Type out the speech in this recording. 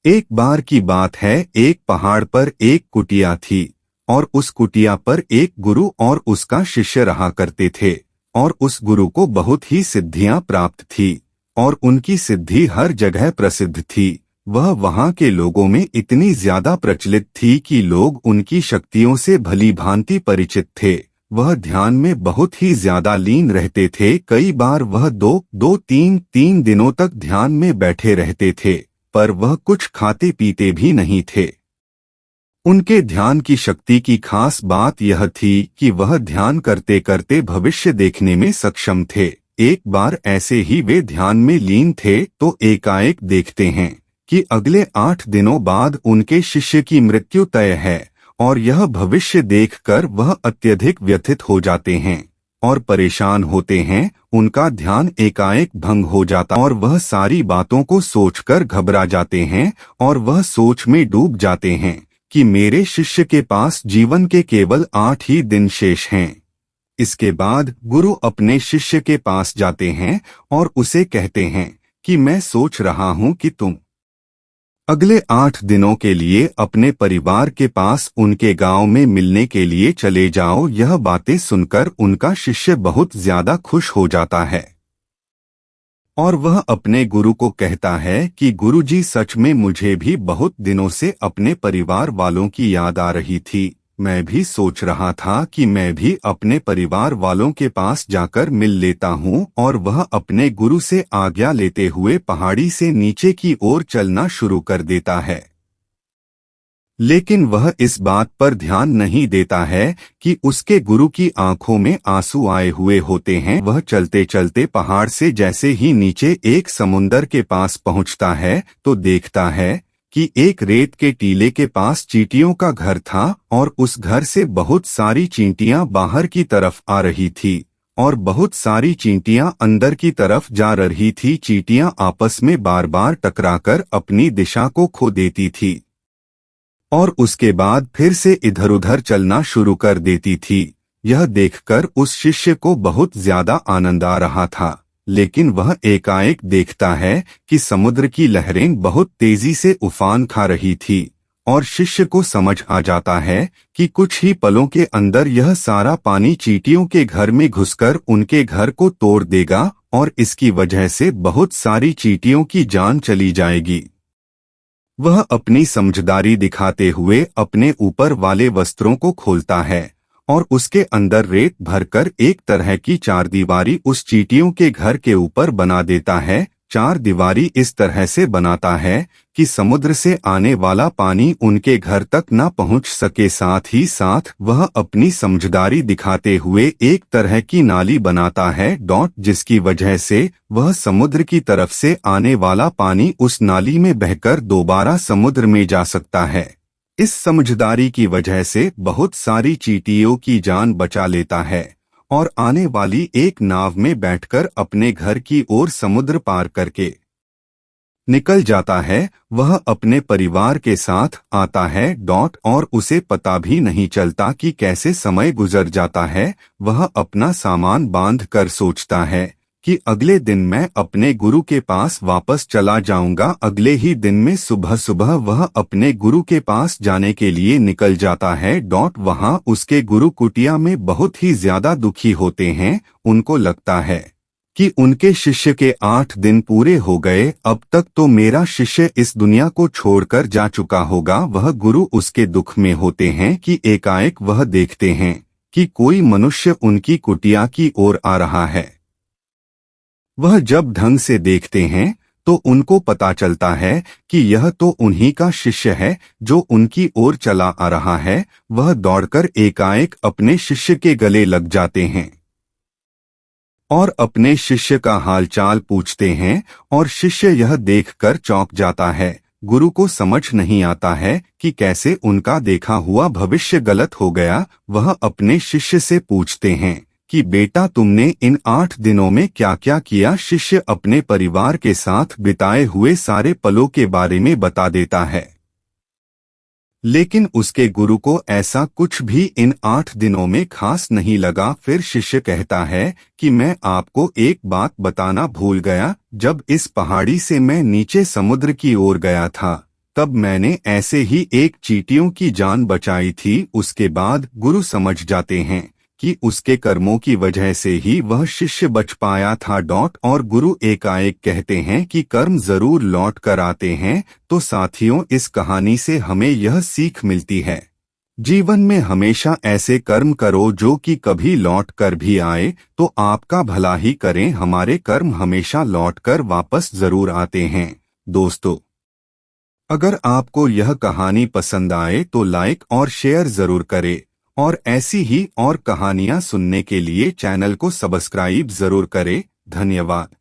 एक बार की बात है, एक पहाड़ पर एक कुटिया थी और उस कुटिया पर एक गुरु और उसका शिष्य रहा करते थे। और उस गुरु को बहुत ही सिद्धियां प्राप्त थी और उनकी सिद्धि हर जगह प्रसिद्ध थी। वह वहां के लोगों में इतनी ज्यादा प्रचलित थी कि लोग उनकी शक्तियों से भली भांति परिचित थे। वह ध्यान में बहुत ही ज्यादा लीन रहते थे। कई बार वह दो तीन दिनों तक ध्यान में बैठे रहते थे, पर वह कुछ खाते पीते भी नहीं थे। उनके ध्यान की शक्ति की खास बात यह थी कि वह ध्यान करते करते भविष्य देखने में सक्षम थे। एक बार ऐसे ही वे ध्यान में लीन थे तो एकाएक देखते हैं कि अगले 8 दिनों बाद उनके शिष्य की मृत्यु तय है। और यह भविष्य देखकर वह अत्यधिक व्यथित हो जाते हैं और परेशान होते हैं। उनका ध्यान एकाएक भंग हो जाता और वह सारी बातों को सोचकर घबरा जाते हैं और वह सोच में डूब जाते हैं कि मेरे शिष्य के पास जीवन के केवल 8 ही दिन शेष हैं। इसके बाद गुरु अपने शिष्य के पास जाते हैं और उसे कहते हैं कि मैं सोच रहा हूं कि तुम अगले 8 दिनों के लिए अपने परिवार के पास उनके गांव में मिलने के लिए चले जाओ। यह बातें सुनकर उनका शिष्य बहुत ज्यादा खुश हो जाता है और वह अपने गुरु को कहता है कि गुरुजी, सच में मुझे भी बहुत दिनों से अपने परिवार वालों की याद आ रही थी। मैं भी सोच रहा था कि मैं भी अपने परिवार वालों के पास जाकर मिल लेता हूँ। और वह अपने गुरु से आज्ञा लेते हुए पहाड़ी से नीचे की ओर चलना शुरू कर देता है। लेकिन वह इस बात पर ध्यान नहीं देता है कि उसके गुरु की आंखों में आंसू आए हुए होते हैं। वह चलते चलते पहाड़ से जैसे ही नीचे एक समुंदर के पास पहुंचता है तो देखता है कि एक रेत के टीले के पास चींटियों का घर था और उस घर से बहुत सारी चींटियां बाहर की तरफ आ रही थी और बहुत सारी चींटियां अंदर की तरफ जा रही थी। चींटियां आपस में बार बार टकराकर अपनी दिशा को खो देती थी और उसके बाद फिर से इधर उधर चलना शुरू कर देती थी। यह देखकर उस शिष्य को बहुत ज्यादा आनंद आ रहा था, लेकिन वह एकाएक देखता है कि समुद्र की लहरें बहुत तेजी से उफान खा रही थी और शिष्य को समझ आ जाता है कि कुछ ही पलों के अंदर यह सारा पानी चींटियों के घर में घुसकर उनके घर को तोड़ देगा और इसकी वजह से बहुत सारी चींटियों की जान चली जाएगी। वह अपनी समझदारी दिखाते हुए अपने ऊपर वाले वस्त्रों को खोलता है और उसके अंदर रेत भरकर एक तरह की चारदीवारी उस चींटियों के घर के ऊपर बना देता है। चारदीवारी इस तरह से बनाता है कि समुद्र से आने वाला पानी उनके घर तक न पहुंच सके। साथ ही साथ वह अपनी समझदारी दिखाते हुए एक तरह की नाली बनाता है जिसकी वजह से वह समुद्र की तरफ से आने वाला पानी उस नाली में बहकर दोबारा समुद्र में जा सकता है। इस समझदारी की वजह से बहुत सारी चींटियों की जान बचा लेता है और आने वाली एक नाव में बैठकर अपने घर की ओर समुद्र पार करके निकल जाता है। वह अपने परिवार के साथ आता है और उसे पता भी नहीं चलता कि कैसे समय गुजर जाता है। वह अपना सामान बांध कर सोचता है कि अगले दिन मैं अपने गुरु के पास वापस चला जाऊंगा। अगले ही दिन में सुबह सुबह वह अपने गुरु के पास जाने के लिए निकल जाता है। वहां उसके गुरु कुटिया में बहुत ही ज्यादा दुखी होते हैं। उनको लगता है कि उनके शिष्य के 8 दिन पूरे हो गए, अब तक तो मेरा शिष्य इस दुनिया को छोड़कर जा चुका होगा। वह गुरु उसके दुख में होते हैं कि एकाएक वह देखते हैं कि कोई मनुष्य उनकी कुटिया की ओर आ रहा है। वह जब ढंग से देखते हैं तो उनको पता चलता है कि यह तो उन्हीं का शिष्य है जो उनकी ओर चला आ रहा है। वह दौड़कर एकाएक अपने शिष्य के गले लग जाते हैं और अपने शिष्य का हालचाल पूछते हैं और शिष्य यह देखकर चौंक जाता है। गुरु को समझ नहीं आता है कि कैसे उनका देखा हुआ भविष्य गलत हो गया। वह अपने शिष्य से पूछते हैं कि बेटा, तुमने इन 8 दिनों में क्या क्या किया। शिष्य अपने परिवार के साथ बिताए हुए सारे पलों के बारे में बता देता है, लेकिन उसके गुरु को ऐसा कुछ भी इन 8 दिनों में खास नहीं लगा। फिर शिष्य कहता है कि मैं आपको एक बात बताना भूल गया। जब इस पहाड़ी से मैं नीचे समुद्र की ओर गया था तब मैंने ऐसे ही एक चींटियों की जान बचाई थी। उसके बाद गुरु समझ जाते हैं कि उसके कर्मों की वजह से ही वह शिष्य बच पाया था। और गुरु एकाएक कहते हैं कि कर्म जरूर लौट कर आते हैं। तो साथियों, इस कहानी से हमें यह सीख मिलती है, जीवन में हमेशा ऐसे कर्म करो जो कि कभी लौट कर भी आए। तो आपका भला ही करें, हमारे कर्म हमेशा लौट कर वापस जरूर आते हैं। दोस्तों, अगर आपको यह कहानी पसंद आए तो लाइक और शेयर जरूर करें, और ऐसी ही और कहानियां सुनने के लिए चैनल को सब्सक्राइब जरूर करें। धन्यवाद।